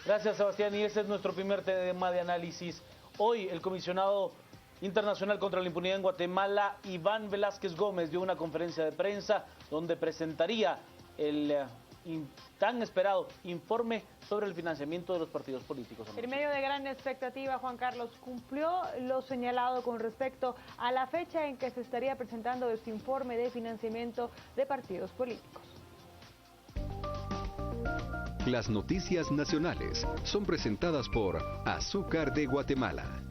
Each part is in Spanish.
Gracias, Sebastián, y ese es nuestro primer tema de análisis. Hoy el comisionado internacional contra la impunidad en Guatemala, Iván Velázquez Gómez, dio una conferencia de prensa donde presentaría el tan esperado informe sobre el financiamiento de los partidos políticos. En medio de gran expectativa, Juan Carlos, ¿cumplió lo señalado con respecto a la fecha en que se estaría presentando este informe de financiamiento de partidos políticos? Las noticias nacionales son presentadas por Azúcar de Guatemala.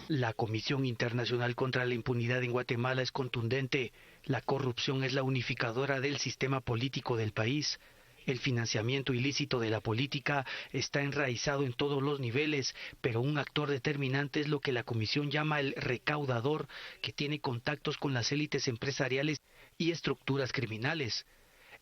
La Comisión Internacional contra la Impunidad en Guatemala es contundente. La corrupción es la unificadora del sistema político del país. El financiamiento ilícito de la política está enraizado en todos los niveles, pero un actor determinante es lo que la Comisión llama el recaudador, que tiene contactos con las élites empresariales y estructuras criminales.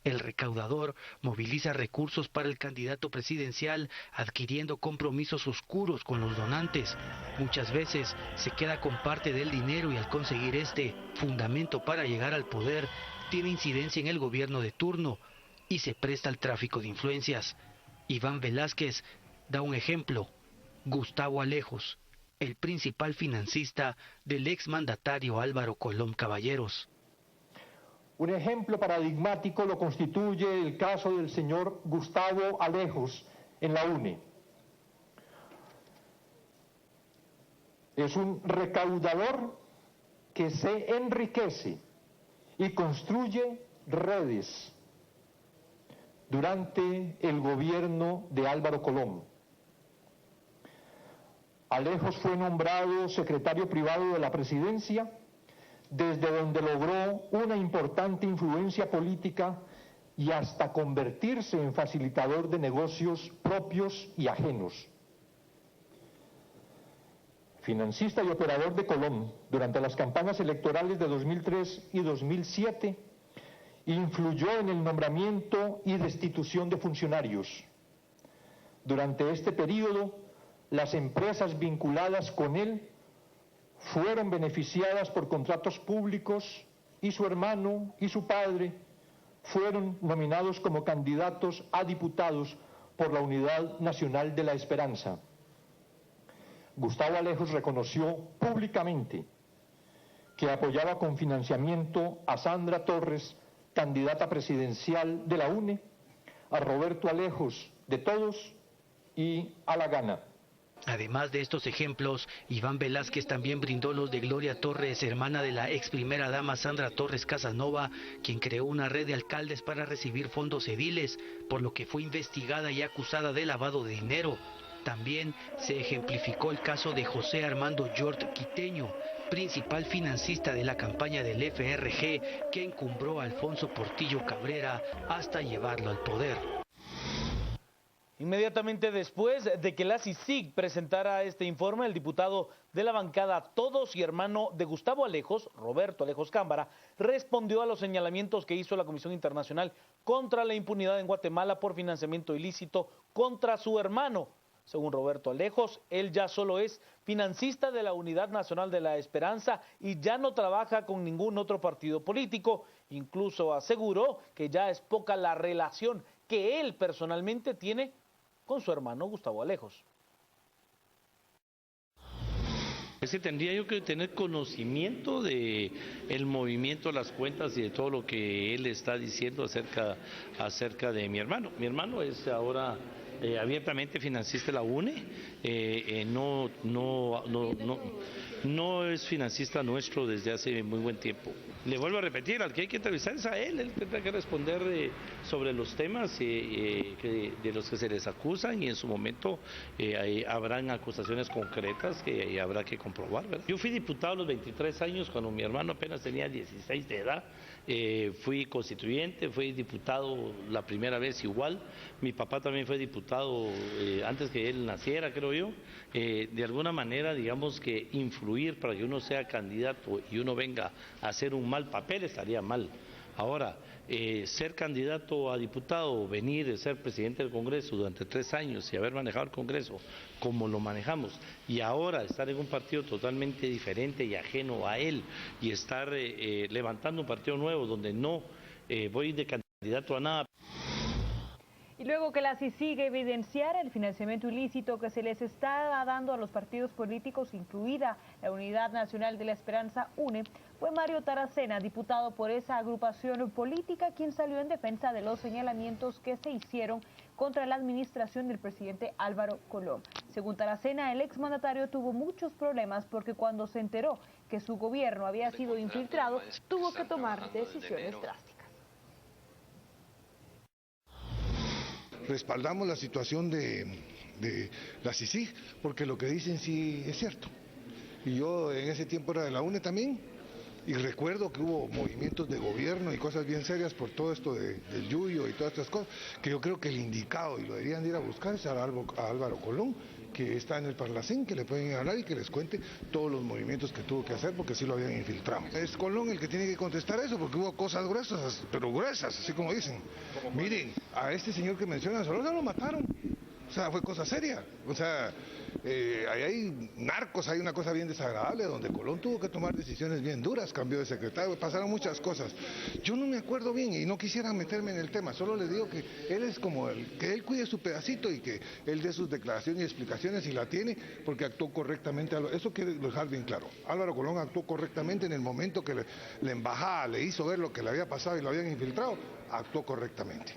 El recaudador moviliza recursos para el candidato presidencial, adquiriendo compromisos oscuros con los donantes. Muchas veces se queda con parte del dinero y al conseguir este fundamento para llegar al poder, tiene incidencia en el gobierno de turno y se presta al tráfico de influencias. Iván Velázquez da un ejemplo: Gustavo Alejos, el principal financista del exmandatario Álvaro Colom Caballeros. Un ejemplo paradigmático lo constituye el caso del señor Gustavo Alejos en la UNE. Es un recaudador que se enriquece y construye redes durante el gobierno de Álvaro Colom. Alejos fue nombrado secretario privado de la presidencia, desde donde logró una importante influencia política y hasta convertirse en facilitador de negocios propios y ajenos. Financista y operador de Colom, durante las campañas electorales de 2003 y 2007, influyó en el nombramiento y destitución de funcionarios. Durante este periodo, las empresas vinculadas con él fueron beneficiadas por contratos públicos y su hermano y su padre fueron nominados como candidatos a diputados por la Unidad Nacional de la Esperanza. Gustavo Alejos reconoció públicamente que apoyaba con financiamiento a Sandra Torres, candidata presidencial de la UNE, a Roberto Alejos de Todos y a La Gana. Además de estos ejemplos, Iván Velázquez también brindó los de Gloria Torres, hermana de la ex primera dama Sandra Torres Casanova, quien creó una red de alcaldes para recibir fondos ediles, por lo que fue investigada y acusada de lavado de dinero. También se ejemplificó el caso de José Armando Yort Quiteño, principal financista de la campaña del FRG, que encumbró a Alfonso Portillo Cabrera hasta llevarlo al poder. Inmediatamente después de que la CICIG presentara este informe, el diputado de la bancada Todos y hermano de Gustavo Alejos, Roberto Alejos Cámara, respondió a los señalamientos que hizo la Comisión Internacional contra la Impunidad en Guatemala por financiamiento ilícito contra su hermano. Según Roberto Alejos, él ya solo es financista de la Unidad Nacional de la Esperanza y ya no trabaja con ningún otro partido político. Incluso aseguró que ya es poca la relación que él personalmente tiene con su hermano Gustavo Alejos. Es que tendría yo que tener conocimiento de el movimiento, las cuentas y de todo lo que él está diciendo acerca de mi hermano. Mi hermano es ahora abiertamente financista de la UNE, no es financista nuestro desde hace muy buen tiempo. Le vuelvo a repetir, al que hay que entrevistar es a él tendrá que responder sobre los temas de los que se les acusan y en su momento habrán acusaciones concretas que habrá que comprobar, ¿verdad? Yo fui diputado a los 23 años cuando mi hermano apenas tenía 16 de edad, fui constituyente, fui diputado la primera vez igual, mi papá también fue diputado antes que él naciera, creo yo, de alguna manera digamos que influir para que uno sea candidato y uno venga a hacer un mal papel estaría mal. Ahora, ser candidato a diputado, venir a ser presidente del Congreso durante 3 años y haber manejado el Congreso como lo manejamos y ahora estar en un partido totalmente diferente y ajeno a él y estar levantando un partido nuevo donde no voy de candidato Candidato a nada. Y luego que la CICIG evidenciara el financiamiento ilícito que se les está dando a los partidos políticos, incluida la Unidad Nacional de la Esperanza, UNE, fue Mario Taracena, diputado por esa agrupación política, quien salió en defensa de los señalamientos que se hicieron contra la administración del presidente Álvaro Colom. Según Taracena, el exmandatario tuvo muchos problemas porque cuando se enteró que su gobierno había sido infiltrado, tuvo que tomar decisiones drásticas. Respaldamos la situación de la CICIG, porque lo que dicen sí es cierto. Y yo en ese tiempo era de la UNE también, y recuerdo que hubo movimientos de gobierno y cosas bien serias por todo esto del Yuyo y todas estas cosas, que yo creo que el indicado, y lo deberían ir a buscar, es a Álvaro Colom, que está en el Parlacén, que le pueden hablar y que les cuente todos los movimientos que tuvo que hacer, porque sí lo habían infiltrado. Es Colom el que tiene que contestar eso, porque hubo cosas gruesas, pero gruesas, así como dicen. Miren, a este señor que mencionan, solo se lo mataron. O sea, fue cosa seria. O sea, ahí hay narcos, hay una cosa bien desagradable, donde Colom tuvo que tomar decisiones bien duras, cambió de secretario, pasaron muchas cosas. Yo no me acuerdo bien y no quisiera meterme en el tema, solo les digo que él es como que él cuide su pedacito y que él dé sus declaraciones y explicaciones si la tiene, porque actuó correctamente. Eso quiero dejar bien claro. Álvaro Colom actuó correctamente en el momento que la embajada le hizo ver lo que le había pasado y lo habían infiltrado, actuó correctamente.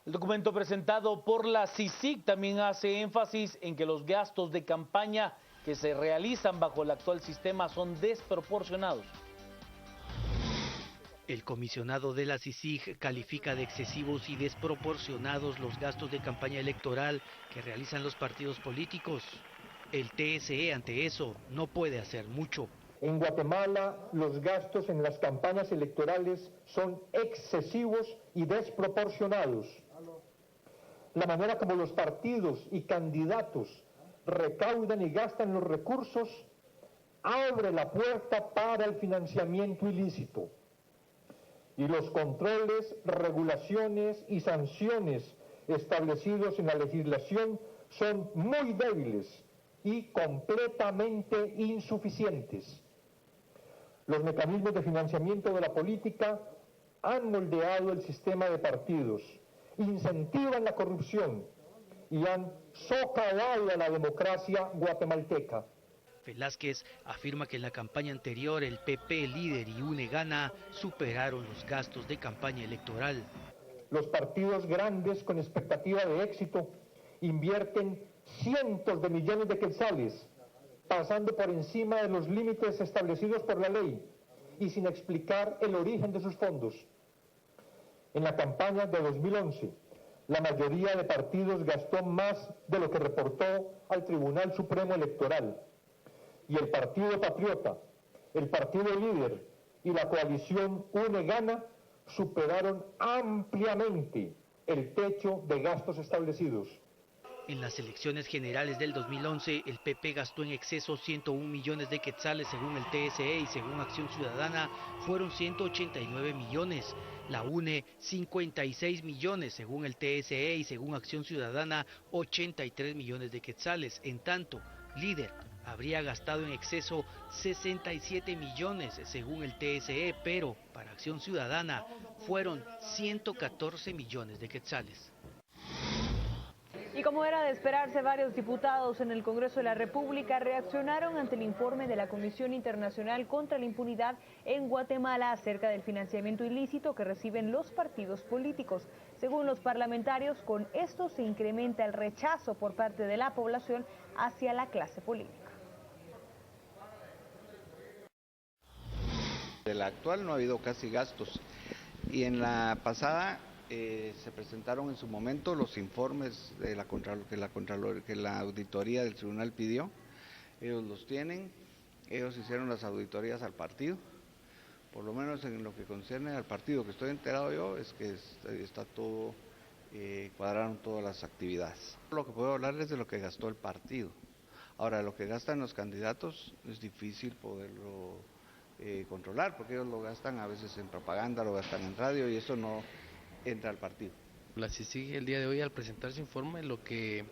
El documento presentado por la CICIG también hace énfasis en que los gastos de campaña que se realizan bajo el actual sistema son desproporcionados. El comisionado de la CICIG califica de excesivos y desproporcionados los gastos de campaña electoral que realizan los partidos políticos. El TSE ante eso no puede hacer mucho. En Guatemala, los gastos en las campañas electorales son excesivos y desproporcionados. La manera como los partidos y candidatos recaudan y gastan los recursos abre la puerta para el financiamiento ilícito. Y los controles, regulaciones y sanciones establecidos en la legislación son muy débiles y completamente insuficientes. Los mecanismos de financiamiento de la política han moldeado el sistema de partidos, incentivan la corrupción y han socavado a la democracia guatemalteca. Velázquez afirma que en la campaña anterior el PP, Líder y UNE Gana superaron los gastos de campaña electoral. Los partidos grandes con expectativa de éxito invierten cientos de millones de quetzales, pasando por encima de los límites establecidos por la ley y sin explicar el origen de sus fondos. En la campaña de 2011, la mayoría de partidos gastó más de lo que reportó al Tribunal Supremo Electoral. Y el Partido Patriota, el Partido Líder y la coalición UNE Gana superaron ampliamente el techo de gastos establecidos. En las elecciones generales del 2011, el PP gastó en exceso 101 millones de quetzales según el TSE y según Acción Ciudadana fueron 189 millones. La UNE 56 millones según el TSE y según Acción Ciudadana 83 millones de quetzales. En tanto, Líder habría gastado en exceso 67 millones según el TSE, pero para Acción Ciudadana fueron 114 millones de quetzales. Y como era de esperarse, varios diputados en el Congreso de la República reaccionaron ante el informe de la Comisión Internacional contra la Impunidad en Guatemala acerca del financiamiento ilícito que reciben los partidos políticos. Según los parlamentarios, con esto se incrementa el rechazo por parte de la población hacia la clase política. De la actual no ha habido casi gastos y en la pasada se presentaron en su momento los informes de que la auditoría del tribunal pidió. Ellos los tienen, ellos hicieron las auditorías al partido, por lo menos en lo que concierne al partido que estoy enterado yo es que está todo, cuadraron todas las actividades. Lo que puedo hablar es de lo que gastó el partido. Ahora, lo que gastan los candidatos es difícil poderlo controlar, porque ellos lo gastan a veces en propaganda, lo gastan en radio y eso no entra al partido. La CICIG el día de hoy al presentar su informe lo que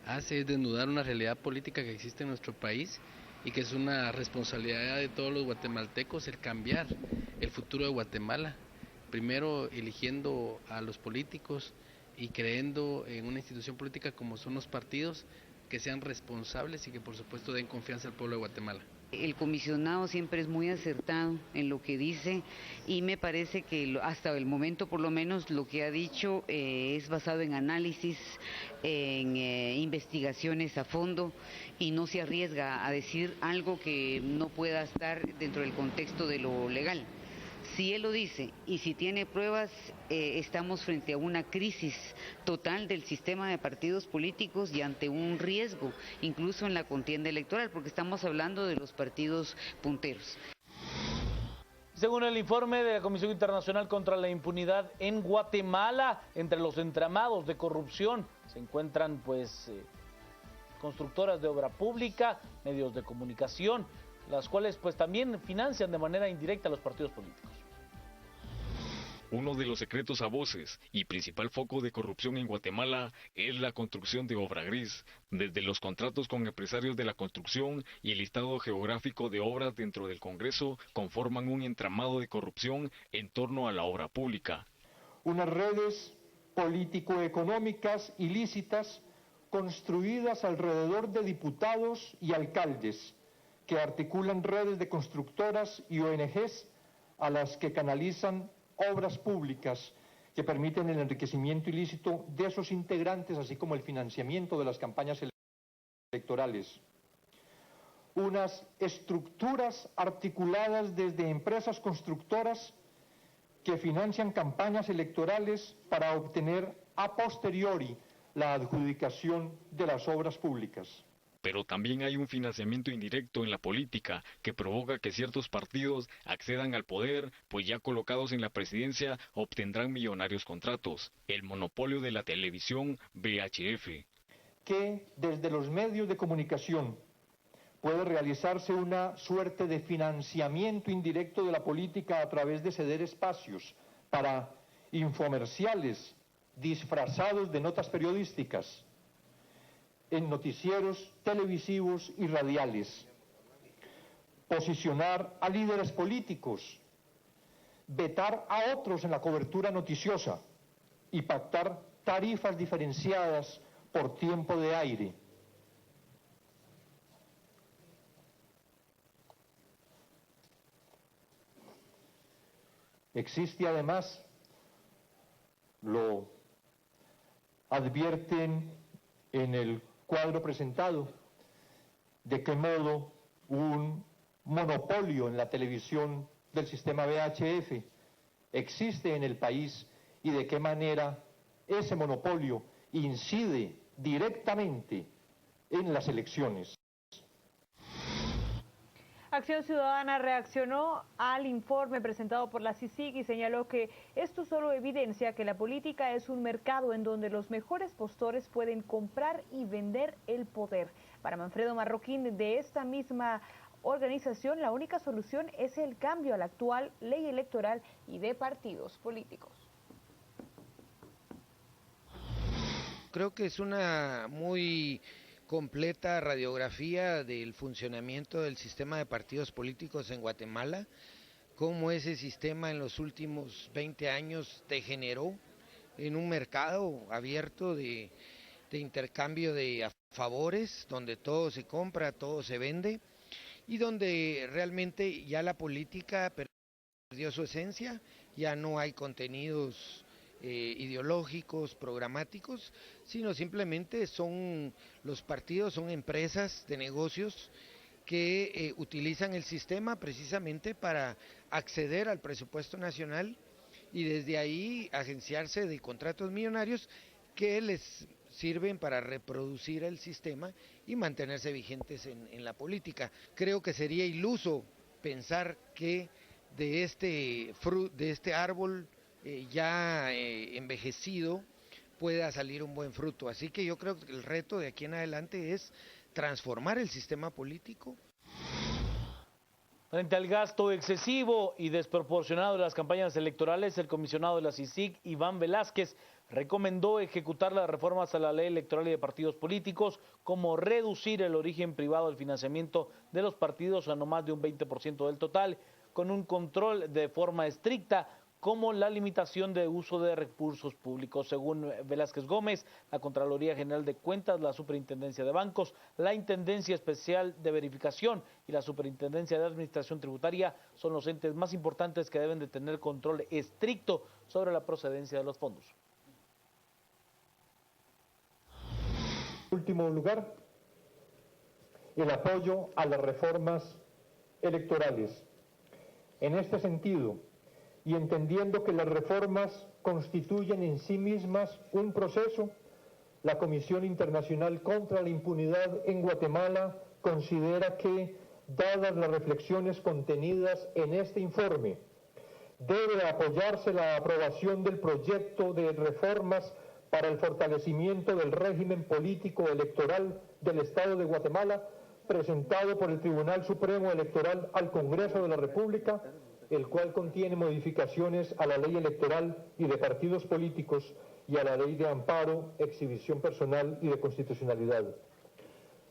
hace es desnudar una realidad política que existe en nuestro país y que es una responsabilidad de todos los guatemaltecos el cambiar el futuro de Guatemala. primero eligiendo a los políticos y creyendo en una institución política como son los partidos, que sean responsables y que por supuesto den confianza al pueblo de Guatemala. El comisionado siempre es muy acertado en lo que dice y me parece que hasta el momento por lo menos lo que ha dicho es basado en análisis, en investigaciones a fondo y no se arriesga a decir algo que no pueda estar dentro del contexto de lo legal. Si él lo dice y si tiene pruebas, estamos frente a una crisis total del sistema de partidos políticos y ante un riesgo, incluso en la contienda electoral, porque estamos hablando de los partidos punteros. Según el informe de la Comisión Internacional contra la Impunidad en Guatemala, entre los entramados de corrupción se encuentran constructoras de obra pública, medios de comunicación, las cuales también financian de manera indirecta a los partidos políticos. Uno de los secretos a voces y principal foco de corrupción en Guatemala es la construcción de obra gris, desde los contratos con empresarios de la construcción y el listado geográfico de obras dentro del Congreso conforman un entramado de corrupción en torno a la obra pública. Unas redes político-económicas ilícitas construidas alrededor de diputados y alcaldes que articulan redes de constructoras y ONGs a las que canalizan obras públicas que permiten el enriquecimiento ilícito de esos integrantes, así como el financiamiento de las campañas electorales. Unas estructuras articuladas desde empresas constructoras que financian campañas electorales para obtener a posteriori la adjudicación de las obras públicas. Pero también hay un financiamiento indirecto en la política que provoca que ciertos partidos accedan al poder, pues ya colocados en la presidencia obtendrán millonarios contratos. El monopolio de la televisión VHF. Que desde los medios de comunicación puede realizarse una suerte de financiamiento indirecto de la política a través de ceder espacios para infomerciales disfrazados de notas periodísticas en noticieros televisivos y radiales, posicionar a líderes políticos, vetar a otros en la cobertura noticiosa y pactar tarifas diferenciadas por tiempo de aire. Existe además, lo advierten en el cuadro presentado, de qué modo un monopolio en la televisión del sistema VHF existe en el país y de qué manera ese monopolio incide directamente en las elecciones. Acción Ciudadana reaccionó al informe presentado por la CICIG y señaló que esto solo evidencia que la política es un mercado en donde los mejores postores pueden comprar y vender el poder. Para Manfredo Marroquín, de esta misma organización, la única solución es el cambio a la actual ley electoral y de partidos políticos. Creo que es una muy completa radiografía del funcionamiento del sistema de partidos políticos en Guatemala, cómo ese sistema en los últimos 20 años degeneró en un mercado abierto de intercambio de favores, donde todo se compra, todo se vende, y donde realmente ya la política perdió su esencia, ya no hay contenidos ideológicos, programáticos, sino simplemente los partidos son empresas de negocios que utilizan el sistema precisamente para acceder al presupuesto nacional y desde ahí agenciarse de contratos millonarios que les sirven para reproducir el sistema y mantenerse vigentes en la política. Creo que sería iluso pensar que de este árbol ya envejecido pueda salir un buen fruto. Así que yo creo que el reto de aquí en adelante es transformar el sistema político. Frente al gasto excesivo y desproporcionado de las campañas electorales, el comisionado de la CICIG, Iván Velázquez, recomendó ejecutar las reformas a la ley electoral y de partidos políticos, como reducir el origen privado del financiamiento de los partidos a no más de un 20% del total, con un control de forma estricta, como la limitación de uso de recursos públicos. Según Velázquez Gómez, la Contraloría General de Cuentas, la Superintendencia de Bancos, la Intendencia Especial de Verificación y la Superintendencia de Administración Tributaria son los entes más importantes que deben de tener control estricto sobre la procedencia de los fondos. En último lugar, el apoyo a las reformas electorales. En este sentido, y entendiendo que las reformas constituyen en sí mismas un proceso, la Comisión Internacional contra la Impunidad en Guatemala considera que, dadas las reflexiones contenidas en este informe, debe apoyarse la aprobación del proyecto de reformas para el fortalecimiento del régimen político electoral del Estado de Guatemala, presentado por el Tribunal Supremo Electoral al Congreso de la República, el cual contiene modificaciones a la ley electoral y de partidos políticos y a la ley de amparo, exhibición personal y de constitucionalidad.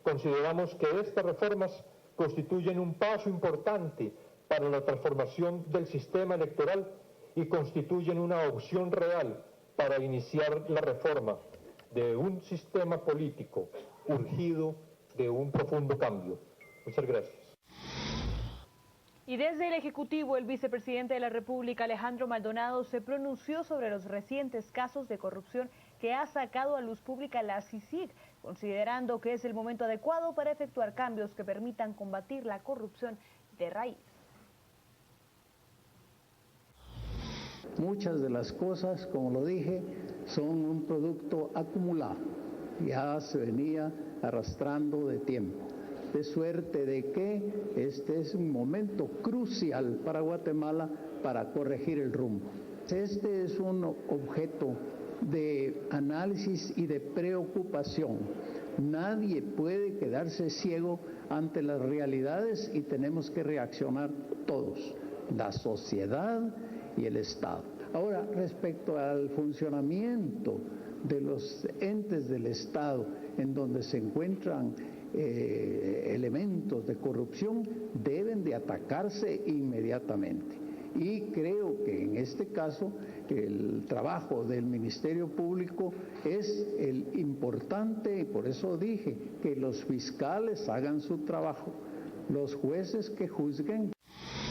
Consideramos que estas reformas constituyen un paso importante para la transformación del sistema electoral y constituyen una opción real para iniciar la reforma de un sistema político urgido de un profundo cambio. Muchas gracias. Y desde el Ejecutivo, el vicepresidente de la República, Alejandro Maldonado, se pronunció sobre los recientes casos de corrupción que ha sacado a luz pública la CICIG, considerando que es el momento adecuado para efectuar cambios que permitan combatir la corrupción de raíz. Muchas de las cosas, como lo dije, son un producto acumulado, ya se venía arrastrando de tiempo. De suerte de que este es un momento crucial para Guatemala para corregir el rumbo. Este es un objeto de análisis y de preocupación. Nadie puede quedarse ciego ante las realidades y tenemos que reaccionar todos, la sociedad y el Estado. Ahora, respecto al funcionamiento de los entes del Estado en donde se encuentran elementos de corrupción, deben de atacarse inmediatamente. Y creo que en este caso el trabajo del Ministerio Público es el importante, y por eso dije que los fiscales hagan su trabajo, los jueces que juzguen.